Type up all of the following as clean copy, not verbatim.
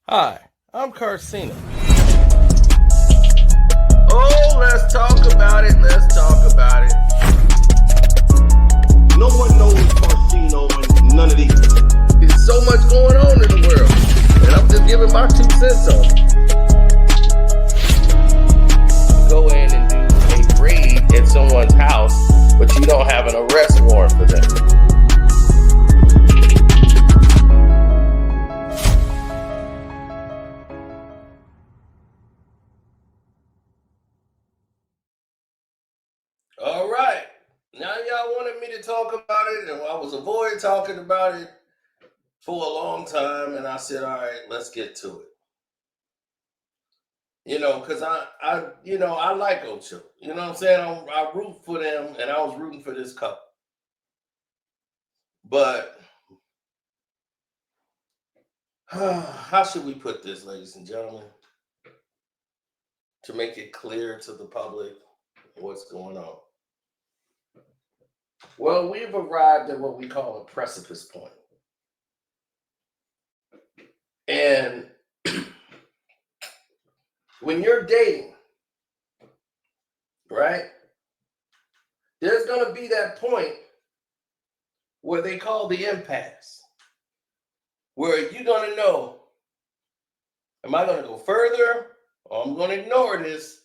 Hi, I'm Carcino. Oh, let's talk about it. Let's talk about it. No one knows Carcino and none of these. There's so much going on in the world, and I'm just giving my 2 cents on it. Go in and do a raid at someone's house, but you don't have an arrest warrant for them. All right. Now y'all wanted me to talk about it, and I was avoiding talking about it for a long time, and I said, all right, let's get to it. Because I like Ocho. You know what I'm saying? I root for them, and I was rooting for this couple. But how should we put this, ladies and gentlemen, to make it clear to the public what's going on? Well, we've arrived at what we call a precipice point. And when you're dating, right, there's going to be that point where they call the impasse, where you're going to know, am I going to go further or I'm going to ignore this?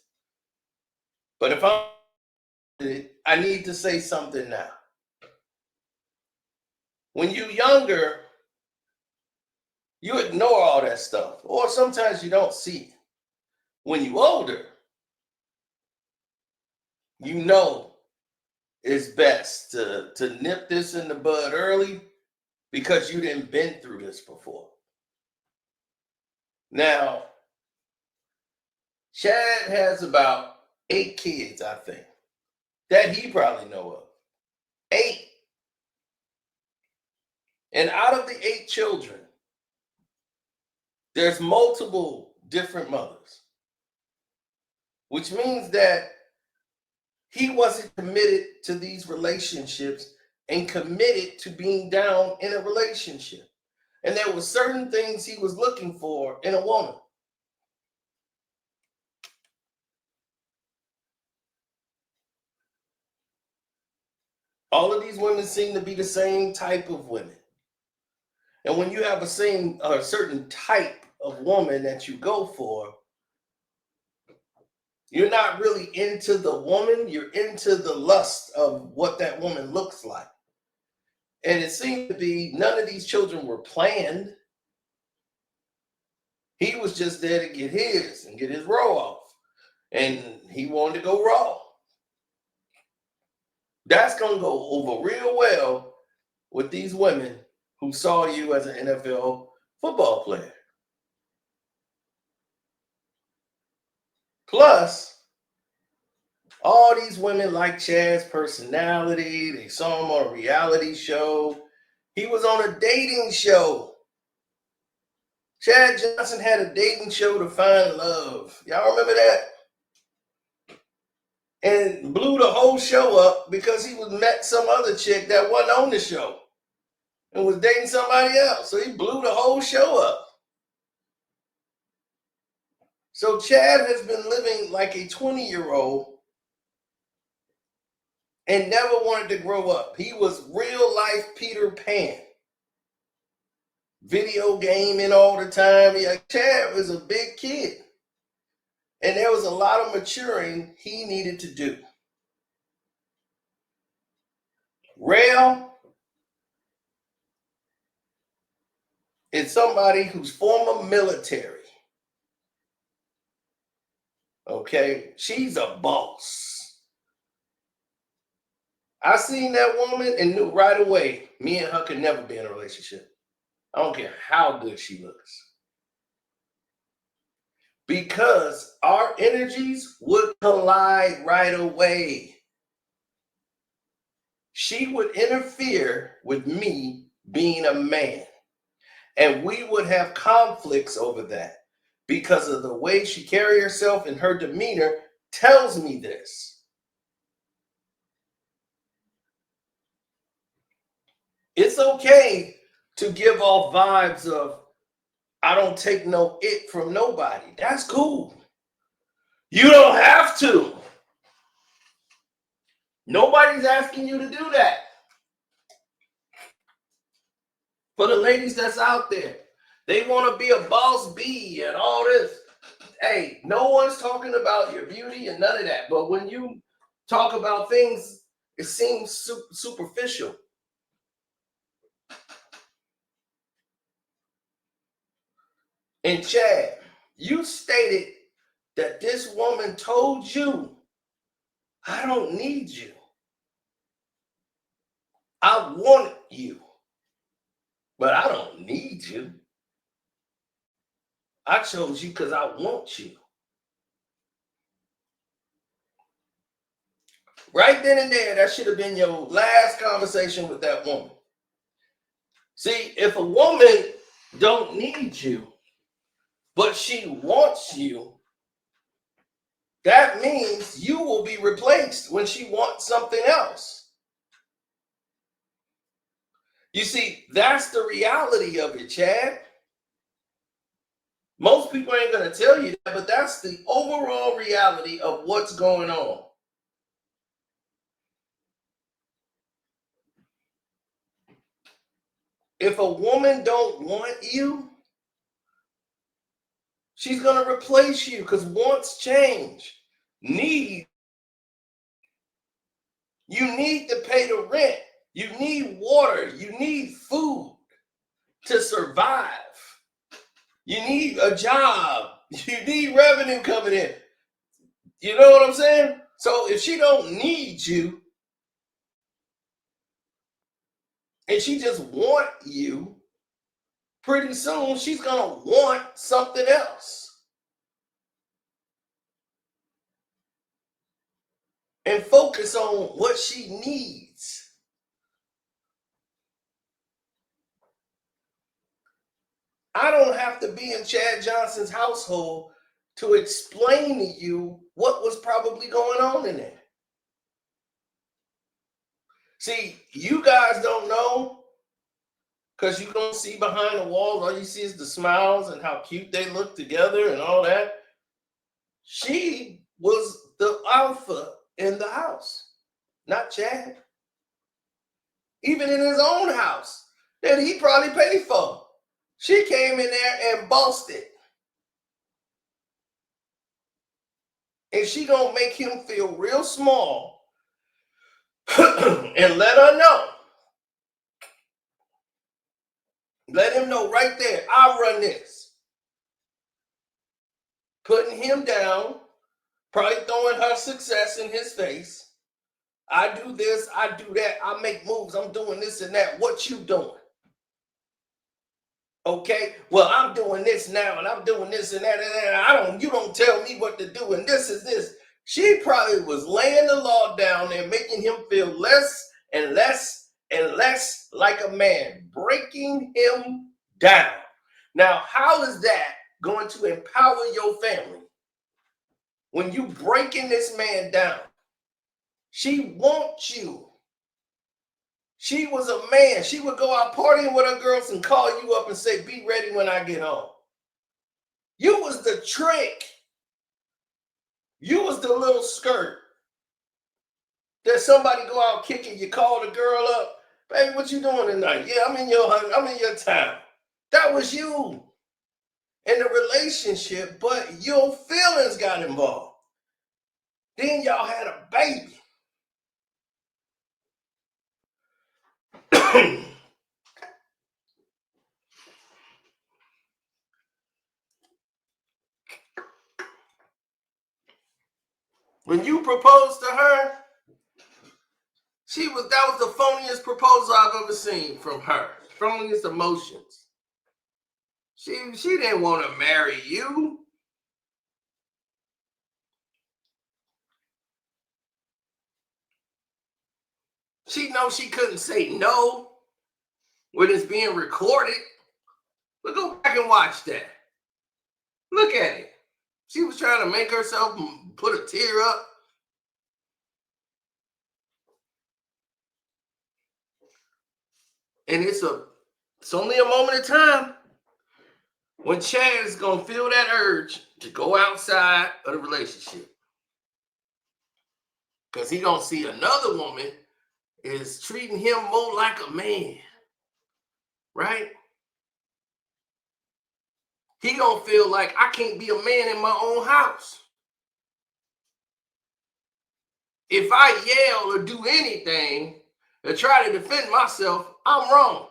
But if I need to say something now. When you're younger, you ignore all that stuff, or sometimes you don't see it. When you're older, you know it's best to nip this in the bud early because you didn't been through this before. Now, Chad has about 8 kids, I think, that he probably know of. 8. And out of the 8 children, there's multiple different mothers, which means that he wasn't committed to these relationships and committed to being down in a relationship. And there were certain things he was looking for in a woman. All of these women seem to be the same type of women. And when you have a certain type of woman that you go for, you're not really into the woman, you're into the lust of what that woman looks like. And it seemed to be none of these children were planned. He was just there to get his roll off. And he wanted to go raw. That's going to go over real well with these women who saw you as an NFL football player. Plus, all these women like Chad's personality. They saw him on a reality show. He was on a dating show. Chad Johnson had a dating show to find love. Y'all remember that? And blew the whole show up because he met some other chick that wasn't on the show and was dating somebody else. So he blew the whole show up. So Chad has been living like a 20-year-old and never wanted to grow up. He was real life Peter Pan. Video gaming all the time. Chad was a big kid. And there was a lot of maturing he needed to do. Rail is somebody who's former military. Okay, she's a boss. I seen that woman and knew right away me and her could never be in a relationship. I don't care how good she looks. Because our energies would collide right away. She would interfere with me being a man. And we would have conflicts over that because of the way she carried herself and her demeanor tells me this. It's okay to give off vibes of I don't take no it from nobody. That's cool. You don't have to. Nobody's asking you to do that. For the ladies that's out there, they want to be a boss bee and all this. Hey, no one's talking about your beauty and none of that. But when you talk about things, it seems superficial. And Chad, you stated that this woman told you, I don't need you. I want you, but I don't need you. I chose you because I want you. Right then and there, that should have been your last conversation with that woman. See, if a woman don't need you, but she wants you, that means you will be replaced when she wants something else. You see, that's the reality of it, Chad. Most people ain't going to tell you that, but that's the overall reality of what's going on. If a woman don't want you, she's going to replace you because wants change. Need. You need to pay the rent. You need water. You need food to survive. You need a job. You need revenue coming in. You know what I'm saying? So if she don't need you and she just want you, pretty soon she's going to want something else. And focus on what she needs. I don't have to be in Chad Johnson's household to explain to you what was probably going on in there. See, you guys don't know because you don't see behind the walls. All you see is the smiles and how cute they look together and all that. She was the alpha in the house, not Chad. Even in his own house that he probably paid for. She came in there and bossed it. And she gonna make him feel real small and let her know. Let him know right there, I run this. Putting him down, probably throwing her success in his face. I do this, I do that, I make moves, I'm doing this and that. What you doing? Okay, well, I'm doing this now and I'm doing this and that and that. You don't tell me what to do and this is this. She probably was laying the law down there, making him feel less and less and less like a man, breaking him down. Now, how is that going to empower your family when you breaking this man down? She wants you. She was a man. She would go out partying with her girls and call you up and say, be ready when I get home. You was the trick. You was the little skirt. There's somebody go out kicking, you call the girl up. Baby, what you doing tonight? Yeah, I'm in your town. That was you in the relationship, but your feelings got involved. Then y'all had a baby. When you proposed to her, that was the phoniest proposal I've ever seen from her. Phoniest emotions. She didn't want to marry you. She knows she couldn't say no when it's being recorded. But go back and watch that. Look at it. She was trying to make herself put a tear up. And it's only a moment of time. when Chad is going to feel that urge to go outside of the relationship. Because he going to see another woman is treating him more like a man. Right? He going to feel like I can't be a man in my own house. If I yell or do anything to try to defend myself, I'm wrong.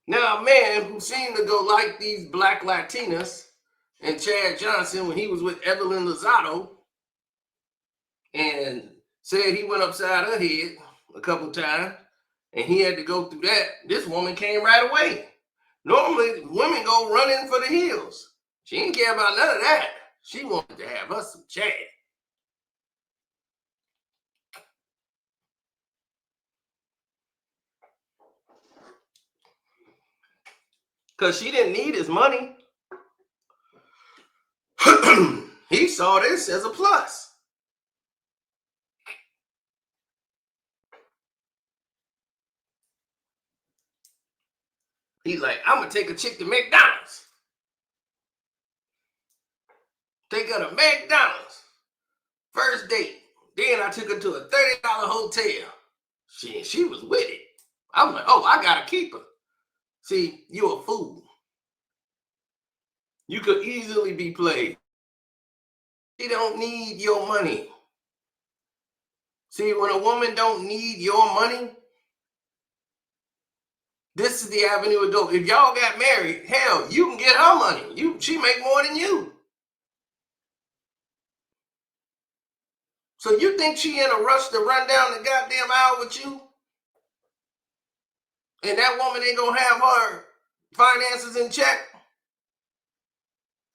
Now, a man who seemed to go like these black Latinas and Chad Johnson when he was with Sharrelle Rosado and said he went upside her head a couple times and he had to go through that, this woman came right away. Normally, women go running for the hills. She didn't care about none of that. She wanted to have us some Chad. Because she didn't need his money. He saw this as a plus. He's like, I'm going to take a chick to McDonald's. Take her to McDonald's. First date. Then I took her to a $30 hotel. She was with it. I'm like, oh, I got to keep her. See, you're a fool. You could easily be played. She don't need your money. See, when a woman don't need your money, this is the avenue to go. If y'all got married, hell, you can get her money. She make more than you. So you think she in a rush to run down the goddamn aisle with you? And that woman ain't gonna have her finances in check?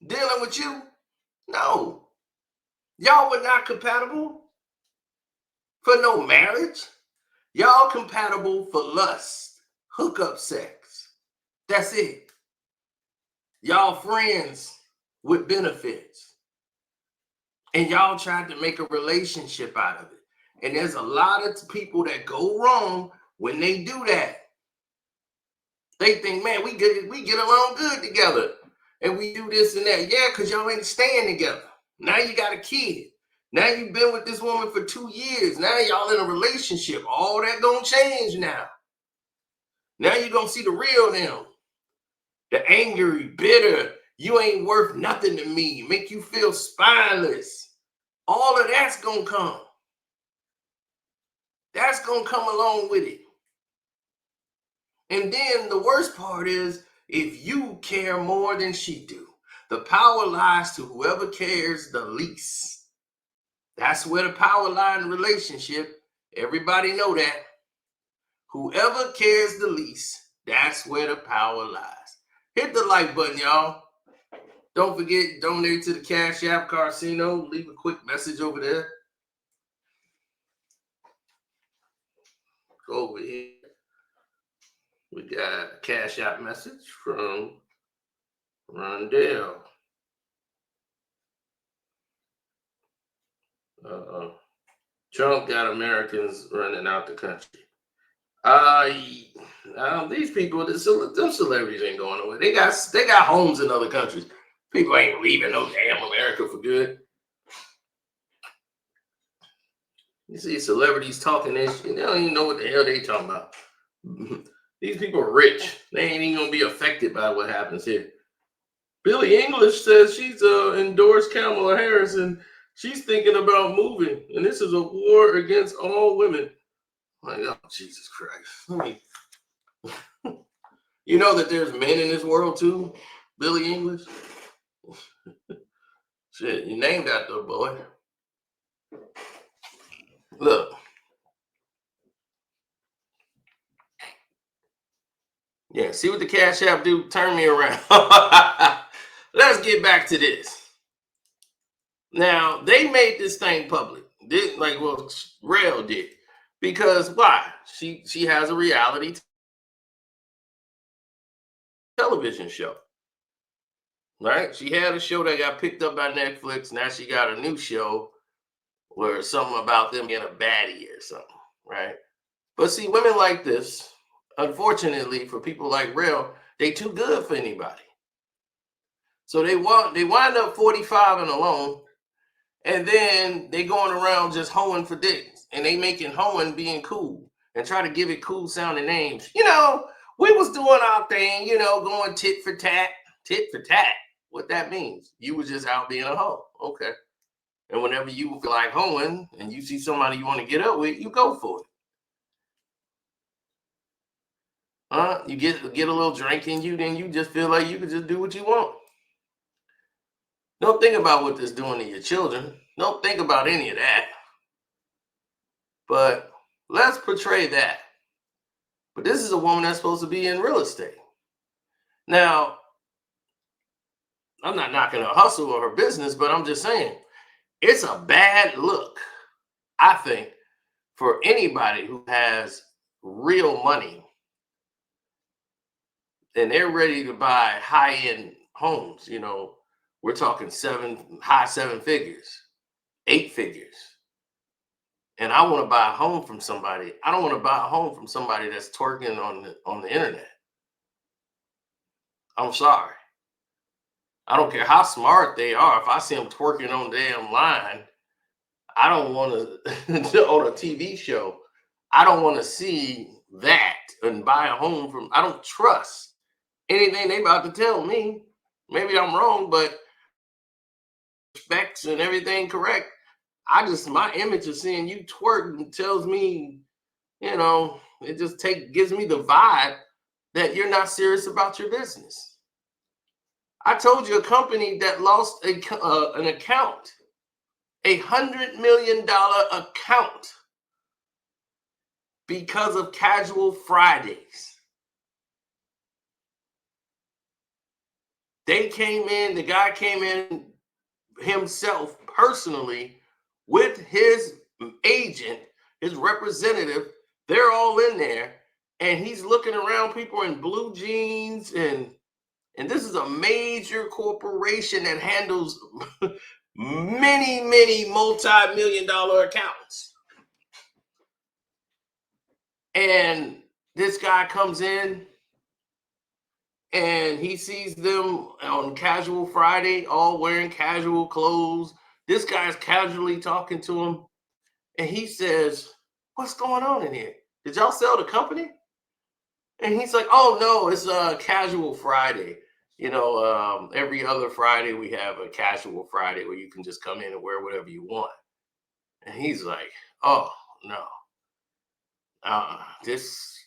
Dealing with you? No. Y'all were not compatible for no marriage. Y'all compatible for lust, hookup sex. That's it. Y'all friends with benefits. And y'all tried to make a relationship out of it. And there's a lot of people that go wrong when they do that. They think, man, we get along good together. And we do this and that. Yeah, because y'all ain't staying together. Now you got a kid. Now you've been with this woman for 2 years. Now y'all in a relationship. All that gonna change now. Now you're gonna see the real them. The angry, bitter, you ain't worth nothing to me. Make you feel spineless. All of that's gonna come. That's gonna come along with it. And then the worst part is, if you care more than she do, the power lies to whoever cares the least. That's where the power lies in the relationship. Everybody know that. Whoever cares the least, that's where the power lies. Hit the like button, y'all. Don't forget, donate to the Cash App Casino. Leave a quick message over there. Go over here. We got a Cash App message from Rondell. Trump got Americans running out the country. These people, them celebrities ain't going nowhere. They got homes in other countries. People ain't leaving no damn America for good. You see celebrities talking this shit, they don't even know what the hell they talking about. These people are rich. They ain't even gonna be affected by what happens here. Billie English says she's endorsed Kamala Harris and she's thinking about moving. And this is a war against all women. Like, oh, Jesus Christ. You know that there's men in this world too? Billie English? Shit, you named after a boy. Look. Yeah, see what the Cash App do? Turn me around. Let's get back to this. Now, they made this thing public. Sharrelle did. Because why? She has a reality television show. Right? She had a show that got picked up by Netflix. Now she got a new show where something about them being a baddie or something. Right? But see, women like this, unfortunately for people like Rel, they too good for anybody. So they wind up 45 and alone, and then they going around just hoeing for dicks, and they making hoeing being cool and try to give it cool sounding names. We was doing our thing, going tit for tat. What that means? You was just out being a hoe. Okay. And whenever you feel like hoeing and you see somebody you want to get up with, you go for it. You get a little drink in you, then you just feel like you can just do what you want. Don't think about what this doing to your children. Don't think about any of that. But let's portray that. But this is a woman that's supposed to be in real estate. Now, I'm not knocking her hustle or her business, but I'm just saying it's a bad look, I think, for anybody who has real money and they're ready to buy high-end homes. We're talking high seven figures, 8 figures. And I want to buy a home from somebody. I don't want to buy a home from somebody that's twerking on the internet. I'm sorry. I don't care how smart they are. If I see them twerking on the damn line, I don't want to, on a TV show, I don't want to see that and buy a home from, I don't trust anything they about to tell me. Maybe I'm wrong, but specs and everything correct. My image of seeing you twerk tells me, it just gives me the vibe that you're not serious about your business. I told you a company that lost an account, $100 million account because of casual Fridays. The guy came in himself personally with his agent, his representative. They're all in there, and he's looking around people in blue jeans, and this is a major corporation that handles many, many multi-million-dollar accounts. And this guy comes in and he sees them on casual Friday, all wearing casual clothes. This guy's casually talking to him, and he says, "What's going on in here? Did y'all sell the company?" And he's like, "Oh, no, it's a casual Friday. Every other Friday we have a casual Friday where you can just come in and wear whatever you want." And he's like, "Oh, no.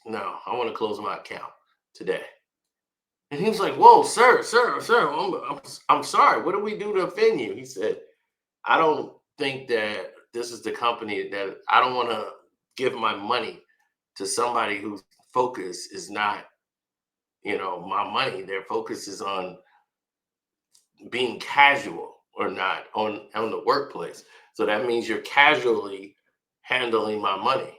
No, I want to close my account today." And he was like, "Whoa, sir, I'm sorry. What do we do to offend you?" He said, "I don't think that this is the company that I don't want to give my money to somebody whose focus is not, my money. Their focus is on being casual or not on the workplace. So that means you're casually handling my money.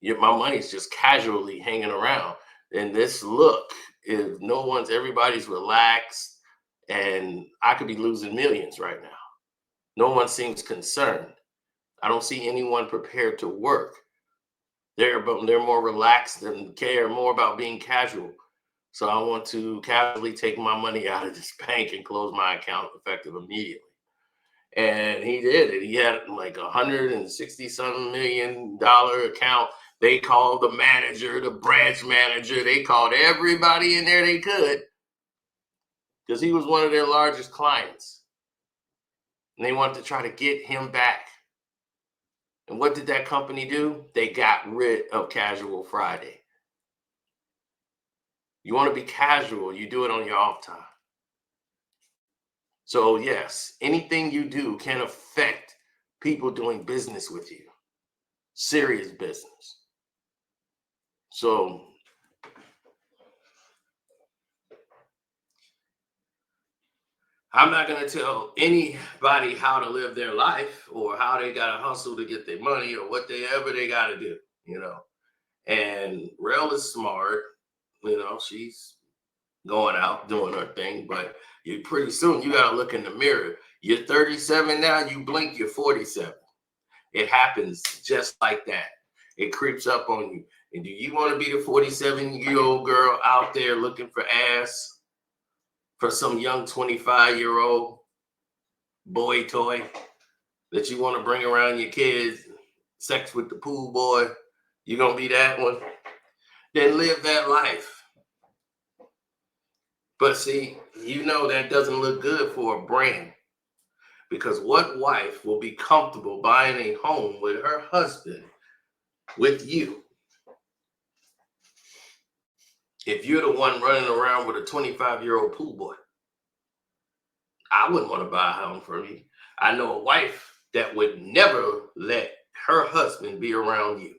My money's just casually hanging around. And this look, everybody's relaxed, and I could be losing millions right now. No one seems concerned. I don't see anyone prepared to work. They're more relaxed and care more about being casual. So I want to casually take my money out of this bank and close my account effective immediately." And he did it. He had like $160-some million account. They called the manager, the branch manager. They called everybody in there they could because he was one of their largest clients. And they wanted to try to get him back. And what did that company do? They got rid of Casual Friday. You want to be casual, you do it on your off time. So yes, anything you do can affect people doing business with you. Serious business. So I'm not going to tell anybody how to live their life or how they got to hustle to get their money or whatever they got to do, And Rel is smart, she's going out doing her thing, but pretty soon you got to look in the mirror. You're 37 now, you blink, you're 47. It happens just like that. It creeps up on you. And do you want to be the 47-year-old girl out there looking for ass for some young 25-year-old boy toy that you want to bring around your kids, sex with the pool boy? You gonna be that one? Then live that life. But see, you know that doesn't look good for a brand, because what wife will be comfortable buying a home with her husband with you if you're the one running around with a 25-year-old pool boy? I wouldn't want to buy a home for me. I know a wife that would never let her husband be around you.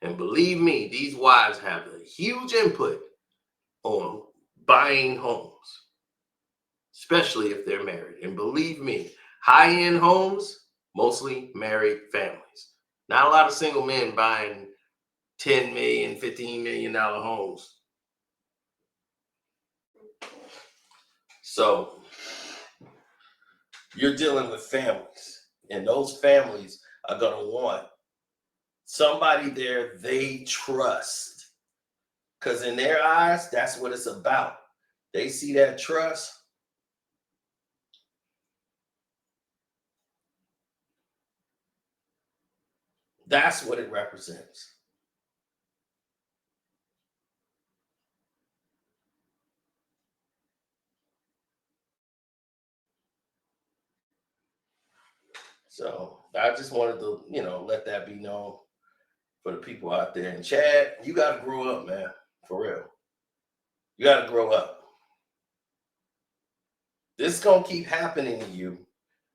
And believe me, these wives have a huge input on buying homes, especially if they're married. And believe me, high-end homes, mostly married families. Not a lot of single men buying $10 million, $15 million homes. So you're dealing with families, and those families are going to want somebody there they trust, because in their eyes, that's what it's about. They see that trust. That's what it represents. So I just wanted to, let that be known for the people out there. And Chad, you got to grow up, man, for real. You got to grow up. This is going to keep happening to you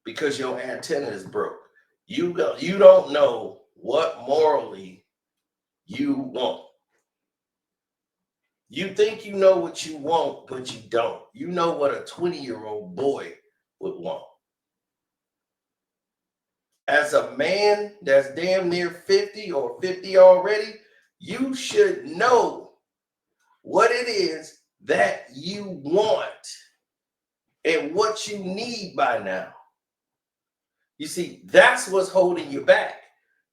because your antenna is broke. You don't know what morally you want. You think you know what you want, but you don't. You know what a 20-year-old boy would want. As a man that's damn near 50 or 50 already, you should know what it is that you want and what you need by now. You see, that's what's holding you back,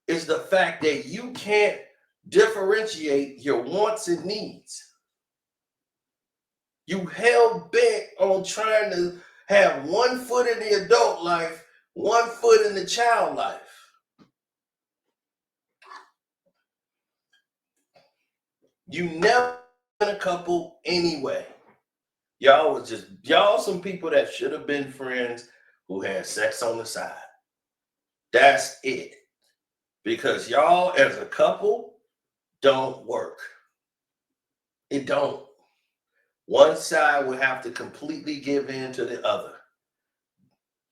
is the fact that you can't differentiate your wants and needs. You hell bent on trying to have 1 foot in the adult life, 1 foot in the child life. You never been a couple anyway. Y'all some people that should have been friends who had sex on the side. That's it. Because y'all as a couple don't work. It don't. One side would have to completely give in to the other,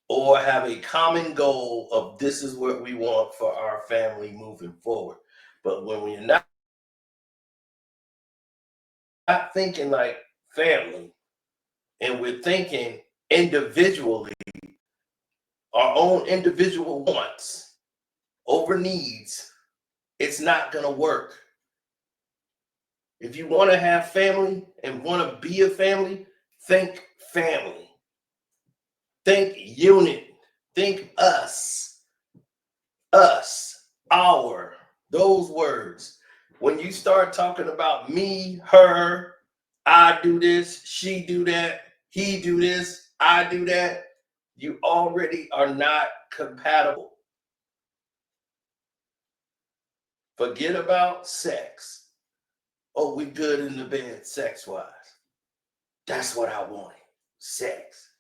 or have a common goal of this is what we want for our family moving forward. But when we're not thinking like family, and we're thinking individually, our own individual wants over needs, it's not going to work. If you want to have family and want to be a family, think family. Think unit. Think us. Us. Our. Those words. When you start talking about me, her, I do this, she do that, he do this, I do that, you already are not compatible. Forget about sex. Oh, we good in the bed sex-wise. That's what I wanted. Sex.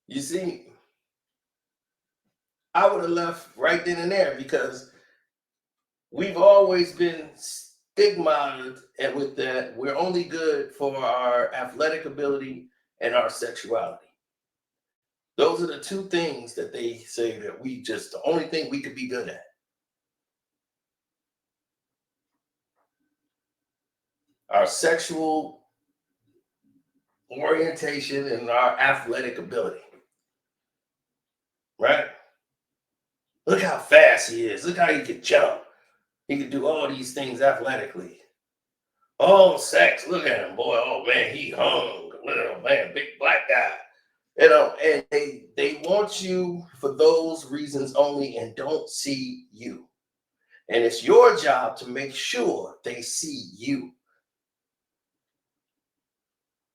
You see, I would have left right then and there, because we've always been stigmatized, and with that, we're only good for our athletic ability and our sexuality. Those are the two things that they say that the only thing we could be good at. Our sexual orientation and our athletic ability. Right? Look how fast he is. Look how he can jump. He can do all these things athletically. Oh, sex. Look at him, boy. Oh, man, he hung. Little man, big black guy. You know, and they want you for those reasons only and don't see you. And it's your job to make sure they see you.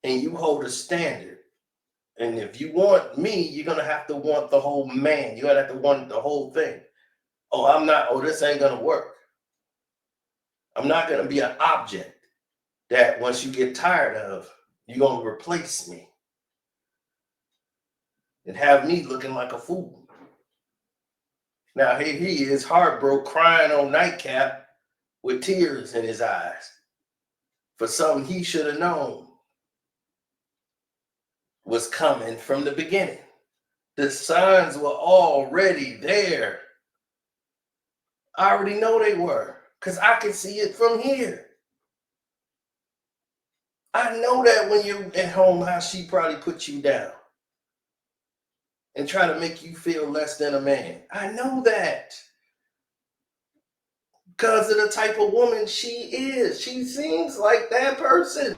And you hold a standard. And if you want me, you're gonna have to want the whole man. You're gonna have to want the whole thing. Oh, this ain't gonna work. I'm not gonna be an object that once you get tired of, you're gonna replace me and have me looking like a fool. Now here he is, heartbroken, crying on nightcap with tears in his eyes for something he should have known was coming from the beginning. The signs were already there. I already know they were, because I can see it from here. I know that when you're at home, how she probably put you down and try to make you feel less than a man. I know that. Because of the type of woman she is. She seems like that person.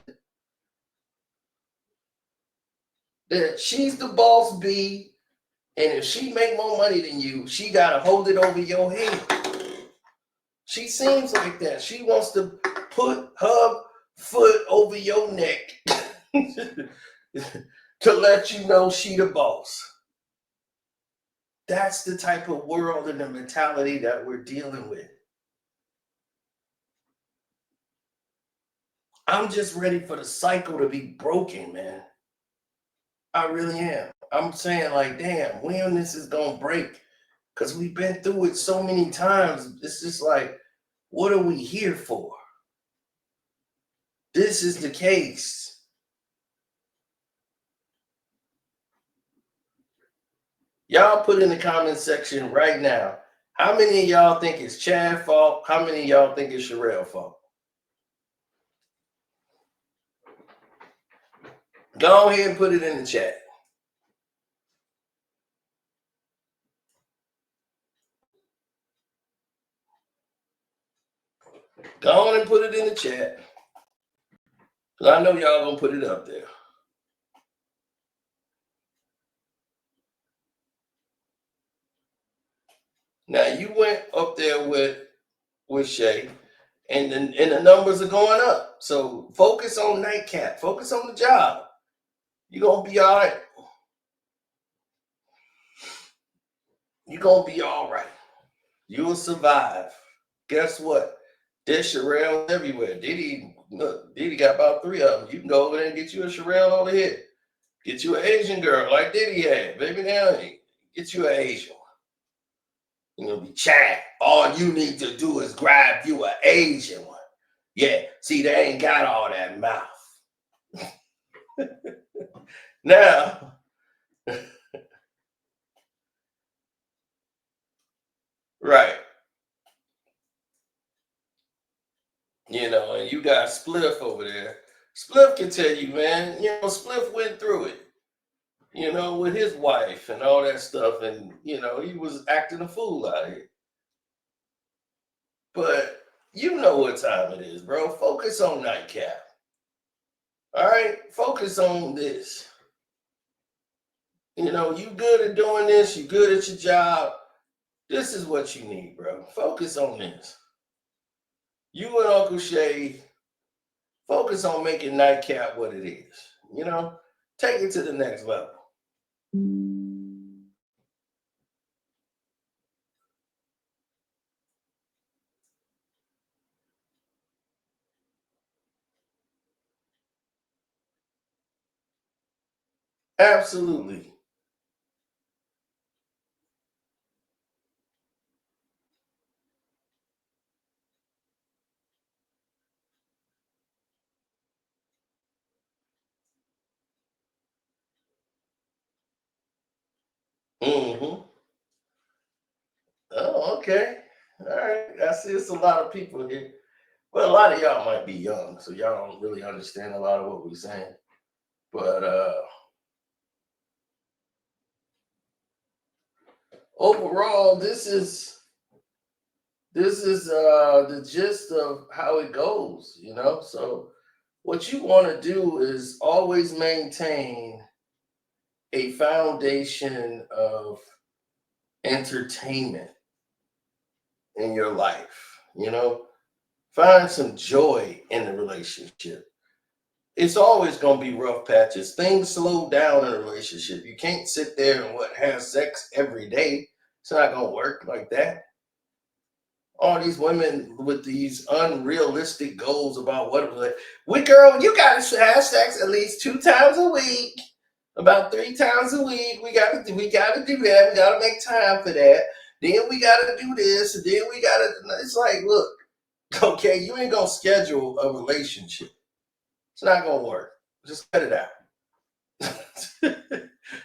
That she's the boss bee, and if she make more money than you, she got to hold it over your head. She seems like that. She wants to put her foot over your neck to let you know she the boss. That's the type of world and the mentality that we're dealing with. I'm just ready for the cycle to be broken, man. I really am. I'm saying, like, damn, when this is gonna break? Because we've been through it so many times. It's just like, what are we here for? This is the case. Y'all put in the comment section right now, how many of y'all think it's Chad's fault? How many of y'all think it's Sharrelle's fault? Go ahead and put it in the chat. Go on and put it in the chat. Because I know y'all gonna put it up there. Now you went up there with Shay, and the numbers are going up. So focus on nightcap. Focus on the job. You're gonna be all right. You're gonna be all right. You will survive. Guess what? There's Sharrelle everywhere. Diddy got about 3 of them. You can go over there and get you a Sharrelle over here. Get you an Asian girl like Diddy had. Baby, now get you an Asian one. You're gonna be Chad. All you need to do is grab you an Asian one. Yeah, see, they ain't got all that mouth. Now, right. You know, and you got Spliff over there. Spliff can tell you, man, Spliff went through it, with his wife and all that stuff. And, he was acting a fool out here. But you know what time it is, bro. Focus on nightcap. All right? Focus on this. You good at doing this. You good at your job. This is what you need, bro. Focus on this. You and Uncle Shay, focus on making nightcap what it is. Take it to the next level. Absolutely. Mm-hmm. Oh, okay. All right. I see it's a lot of people here. Well, a lot of y'all might be young, so y'all don't really understand a lot of what we're saying. But overall, this is the gist of how it goes, So what you want to do is always maintain a foundation of entertainment in your life. Find some joy in the relationship. It's always going to be rough patches. Things slow down in a relationship. You can't sit there and have sex every day. It's not going to work like that. All these women with these unrealistic goals about what it was like. Girl, you got to have sex at least 2 times a week, about 3 times a week. We got to do that. We got to make time for that. Then we got to do this. And then we got to. It's like, look, okay, you ain't gonna schedule a relationship. It's not gonna work. Just cut it out.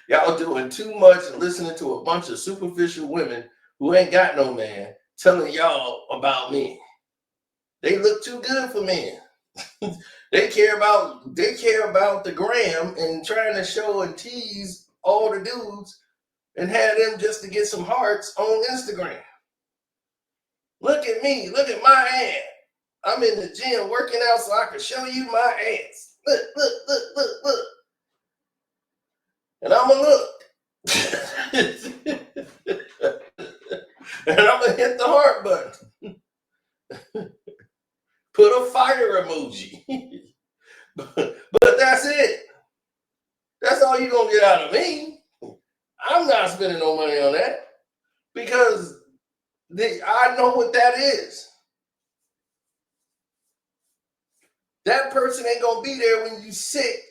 Y'all doing too much and listening to a bunch of superficial women who ain't got no man telling y'all about men. They look too good for men. They care about the gram and trying to show and tease all the dudes and have them just to get some hearts on Instagram. Look at me. Look at my ass. I'm in the gym working out so I can show you my ass. Look, look, look, look, look. And I'm going to look. And I'm going to hit the heart button. Put a fire emoji. But that's it. That's all you're going to get out of me. I'm not spending no money on that because I know what that is. That person ain't going to be there when you sick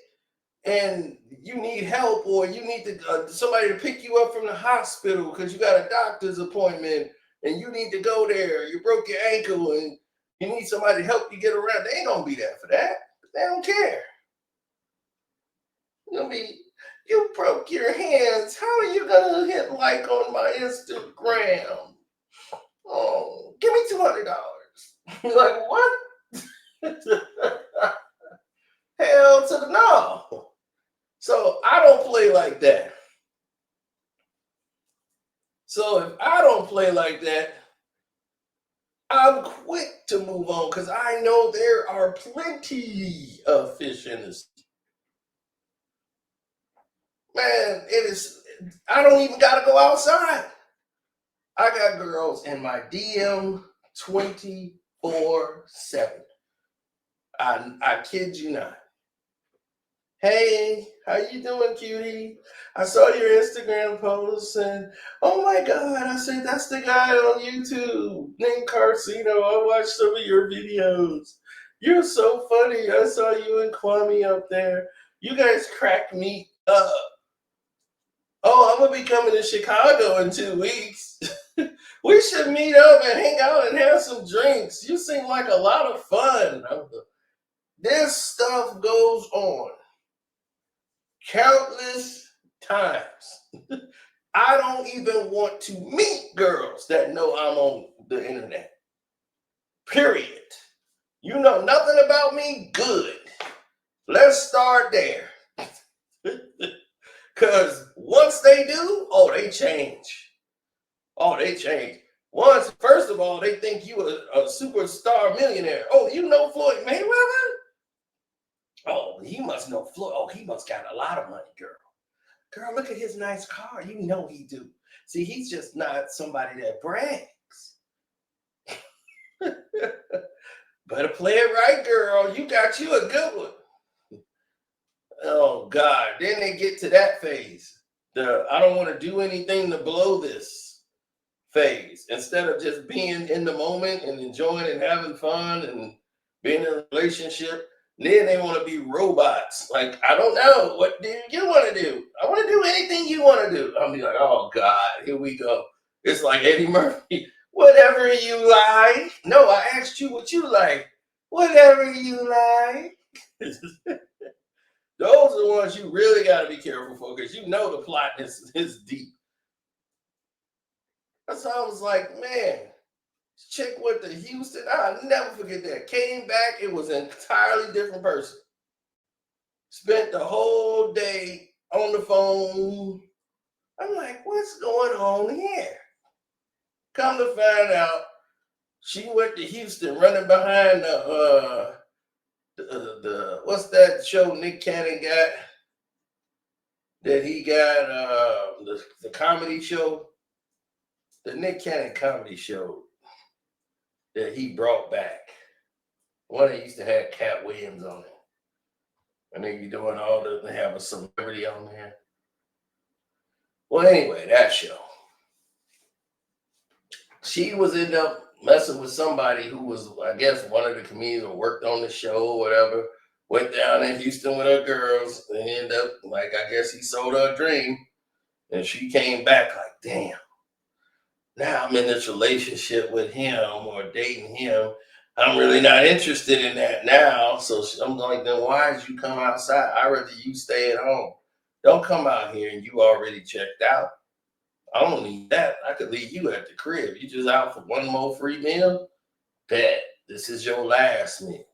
and you need help, or you need somebody to pick you up from the hospital because you got a doctor's appointment and you need to go there. You broke your ankle and you need somebody to help you get around. They ain't going to be there for that. They don't care. You broke your hands. How are you going to hit like on my Instagram? Oh, give me $200. You're like, what? Hell to the no. So I don't play like that. So if I don't play like that, I'm quick to move on because I know there are plenty of fish in this. Man, I don't even got to go outside. I got girls in my DM 24/7. I kid you not. Hey, how you doing, cutie? I saw your Instagram post and oh my God, I said, that's the guy on YouTube named Carcino. I watched some of your videos. You're so funny. I saw you and Kwame up there. You guys crack me up. Oh, I'm going to be coming to Chicago in 2 weeks. We should meet up and hang out and have some drinks. You seem like a lot of fun. This stuff goes on countless times. I don't even want to meet girls that know I'm on the internet. Period. You know nothing about me? Good. Let's start there. Because once they do, they change. They change. First of all, they think you a superstar millionaire. Oh, you know Floyd Mayweather? Oh, he must know Floyd. Oh, he must got a lot of money, girl. Girl, look at his nice car. You know he do. See, he's just not somebody that brags. Better play it right, girl. You got you a good one. Oh, God. Then they get to that phase. I don't want to do anything to blow this phase. Instead of just being in the moment and enjoying and having fun and being in a relationship, then they want to be robots. Like, I don't know. What do you want to do? I want to do anything you want to do. I'll be like, oh, God, here we go. It's like Eddie Murphy. Whatever you like. No, I asked you what you like. Whatever you like. Those are the ones you really got to be careful for because you know the plot is deep. That's how I was like, man, chick went to Houston. I'll never forget that. Came back, it was an entirely different person. Spent the whole day on the phone. I'm like, what's going on here? Come to find out, she went to Houston running behind the what's that show Nick Cannon got? that he got the comedy show, the Nick Cannon comedy show that he brought back. One that used to have Cat Williams on it. And they be doing all they have a celebrity on there. Well, anyway, that show. She was end up messing with somebody who was, I guess, one of the comedians who worked on the show or whatever. Went down in Houston with her girls and ended up, like, I guess he sold her a dream. And she came back like, damn, now I'm in this relationship with him or dating him. I'm really not interested in that now. So I'm like, then why did you come outside? I'd rather you stay at home. Don't come out here and you already checked out. I don't need that. I could leave you at the crib. You just out for one more free meal? Bet. This is your last meal.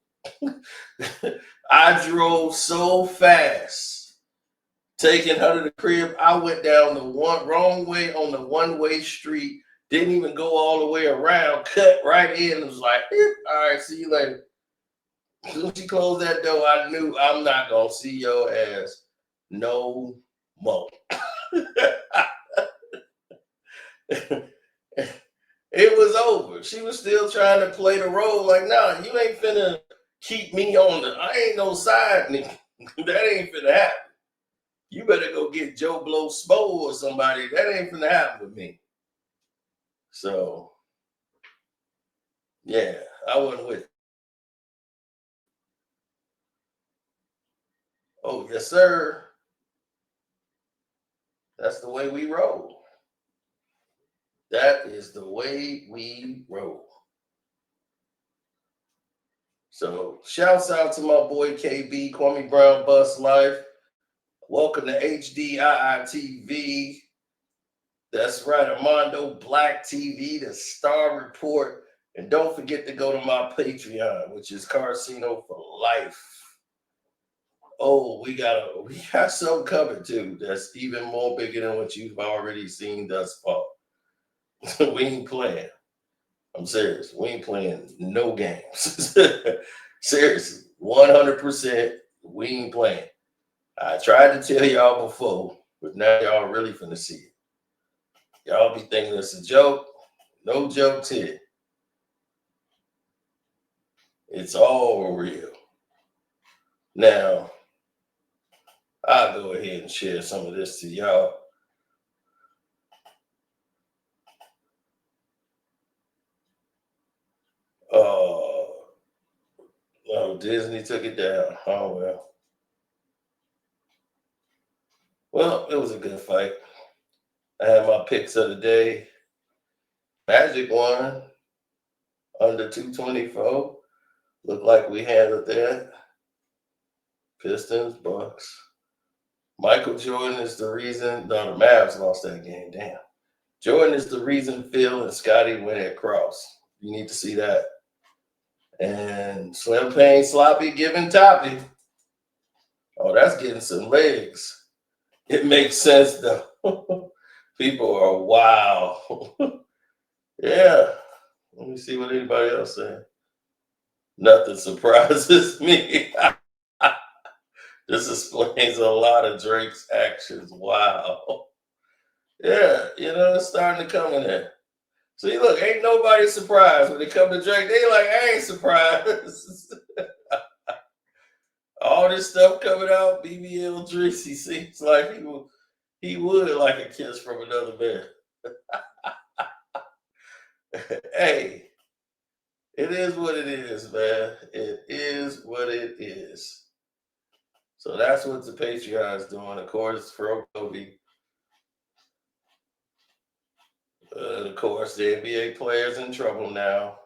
I drove so fast, taking her to the crib. I went down the wrong way on the one-way street. Didn't even go all the way around. Cut right in. It was like, all right, see you later. As soon as she closed that door, I knew I'm not going to see your ass no more. It was over. She was still trying to play the role like, nah, you ain't finna keep me on I ain't no side nigga. That ain't finna happen. You better go get Joe Blow Spo or somebody. That ain't finna happen with me. So, yeah, I wasn't with it. Oh, yes, sir. That's the way we roll. That is the way we roll. So, shouts out to my boy KB, Kwame Brown Bus Life. Welcome to HDII TV. That's right, Armando Black TV, the Star Report. And don't forget to go to my Patreon, which is Carcino for Life. Oh, we got something covered too. That's even more bigger than what you've already seen thus far. We ain't playing. I'm serious. We ain't playing no games. Seriously, 100%. We ain't playing. I tried to tell y'all before, but now y'all really finna see it. Y'all be thinking it's a joke. No jokes here. It's all real. Now, I'll go ahead and share some of this to y'all. Oh, Disney took it down. Oh, well. Well, it was a good fight. I had my picks of the day. Magic won under 224. Looked like we handled that. Pistons, Bucks. Michael Jordan is the reason. No, the Mavs lost that game. Damn. Jordan is the reason Phil and Scotty went at Cross. You need to see that. And Slim Payne Sloppy giving Toppy. Oh, that's getting some legs. It makes sense though. People are wow. Yeah. Let me see what anybody else said. Nothing surprises me. This explains a lot of Drake's actions. Wow. Yeah, it's starting to come in there. See, look, ain't nobody surprised when they come to Drake. They like, I ain't surprised. All this stuff coming out, BBL Dries, he seems like he would like a kiss from another man. Hey, it is what it is, man. It is what it is. So that's what the Patreon is doing. Of course, for Kobe. Of course, the NBA players in trouble now.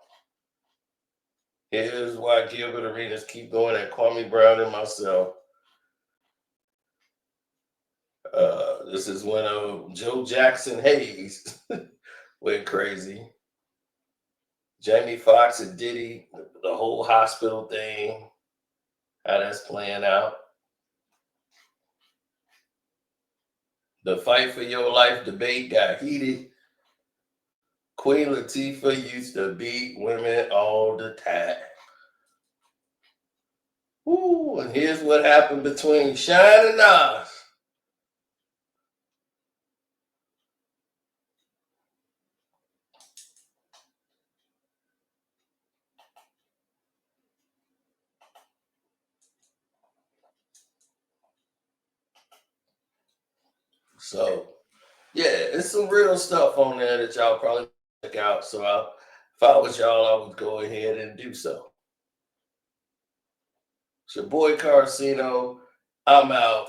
Here's why Gilbert Arenas keep going at Kwame Brown and myself. This is when Joe Jackson Hayes went crazy. Jamie Foxx and Diddy, the whole hospital thing, how that's playing out. The fight for your life debate got heated. Queen Latifah used to beat women all the time. Ooh, and here's what happened between Shine and Nas. So, yeah, it's some real stuff on there that y'all probably check out. So, if I was y'all, I would go ahead and do so. It's your boy Carcino. I'm out.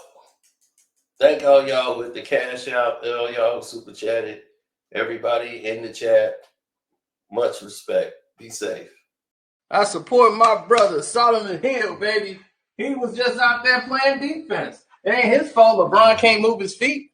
Thank all y'all with the cash out. All y'all super chatted. Everybody in the chat. Much respect. Be safe. I support my brother, Solomon Hill, baby. He was just out there playing defense. It ain't his fault LeBron can't move his feet.